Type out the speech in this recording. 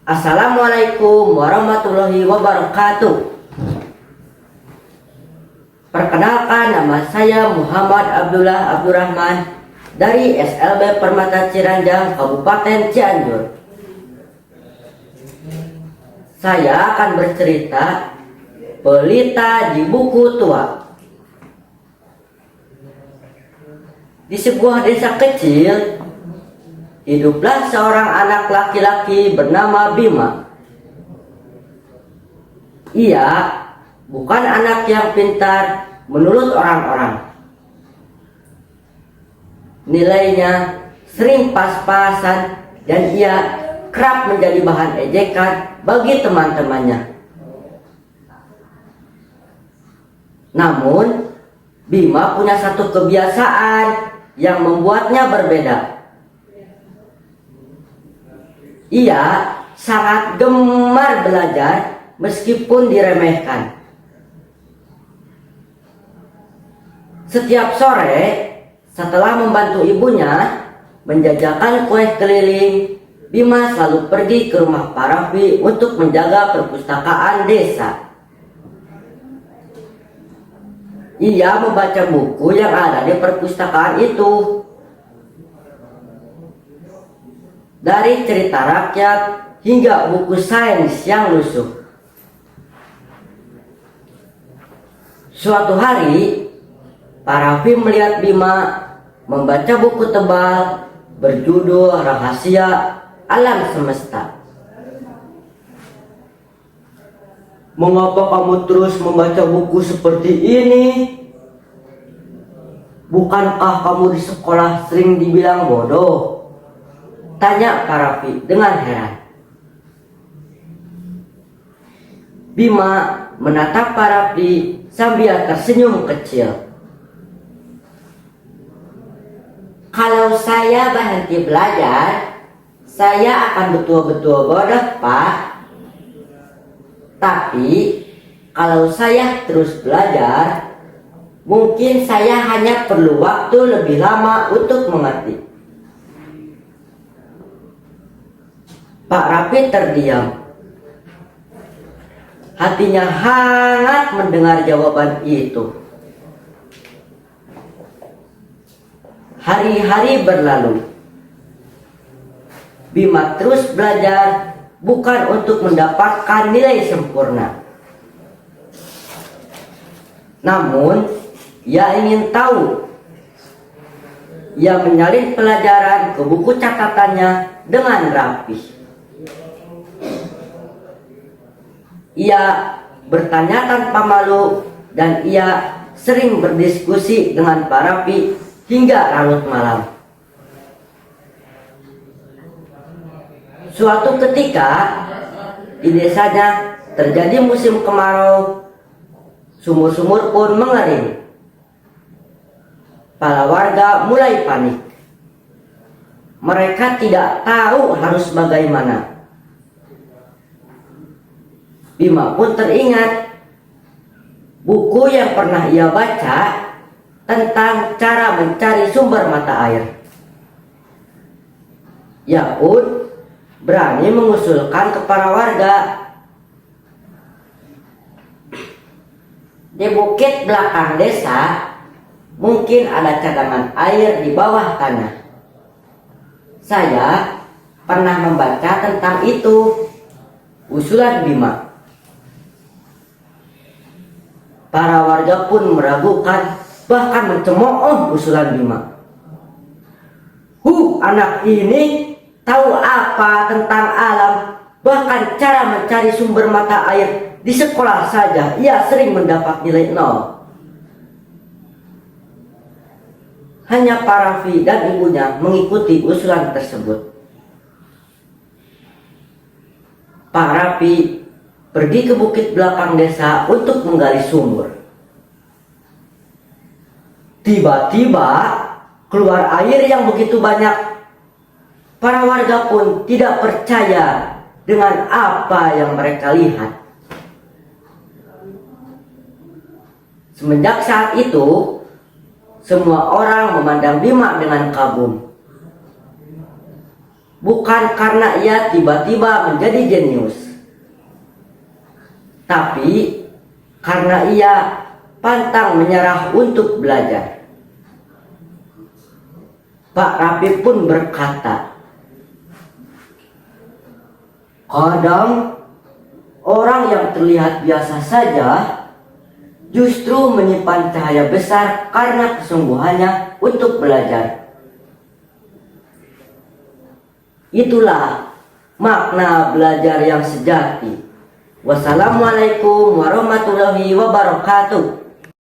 Assalamualaikum warahmatullahi wabarakatuh. Perkenalkan, nama saya Muhammad Abdullah Abdurrahman dari SLB Permata Ciranjang, Kabupaten Cianjur. Saya akan bercerita Pelita di Buku Tua. Di sebuah desa kecil, hiduplah seorang anak laki-laki bernama Bima. Ia bukan anak yang pintar menurut orang-orang. Nilainya sering pas-pasan dan ia kerap menjadi bahan ejekan bagi teman-temannya. Namun, Bima punya satu kebiasaan yang membuatnya berbeda. Ia sangat gemar belajar meskipun diremehkan. Setiap sore, setelah membantu ibunya menjajakan kue keliling, Bima selalu pergi ke rumah Pak Raffi untuk menjaga perpustakaan desa. Ia membaca buku yang ada di perpustakaan itu. Dari cerita rakyat hingga buku sains yang lusuh. Suatu hari, Pak Raffi melihat Bima membaca buku tebal berjudul Rahasia Alam Semesta. "Mengapa kamu terus membaca buku seperti ini? Bukankah kamu di sekolah sering dibilang bodoh?" tanya Pak Raffi dengan heran. Bima menatap Pak Raffi sambil tersenyum kecil. "Kalau saya berhenti belajar, saya akan betul-betul bodoh, Pak. Tapi kalau saya terus belajar, mungkin saya hanya perlu waktu lebih lama untuk mengerti." Pak Raffi terdiam. Hatinya hangat mendengar jawaban itu. Hari-hari berlalu. Bima terus belajar, bukan untuk mendapatkan nilai sempurna. Namun, ia ingin tahu. Ia menyalin pelajaran ke buku catatannya dengan rapi. Ia bertanya tanpa malu dan ia sering berdiskusi dengan Pak Raffi hingga larut malam. Suatu ketika di desanya terjadi musim kemarau, sumur-sumur pun mengering. Para warga mulai panik. Mereka tidak tahu harus bagaimana. Bima pun teringat buku yang pernah ia baca tentang cara mencari sumber mata air. Ia pun berani mengusulkan ke para warga. "Di bukit belakang desa mungkin ada cadangan air di bawah tanah. Saya pernah membaca tentang itu," usulan Bima. Para warga pun meragukan, bahkan mencemooh usulan Bima. Anak ini tahu apa tentang alam, bahkan cara mencari sumber mata air di sekolah saja ia sering mendapat nilai 0. Hanya Pak Raffi dan ibunya mengikuti usulan tersebut. Pak Raffi pergi ke bukit belakang desa untuk menggali sumur. Tiba-tiba keluar air yang begitu banyak. Para warga pun tidak percaya dengan apa yang mereka lihat. Semenjak saat itu, semua orang memandang Bima dengan kagum. bukan karena ia tiba-tiba menjadi jenius, tapi karena ia pantang menyerah untuk belajar. Pak Rafi pun berkata, kadang orang yang terlihat biasa saja justru menyimpan cahaya besar karena kesungguhannya untuk belajar. Itulah makna belajar yang sejati. Wassalamualaikum warahmatullahi wabarakatuh.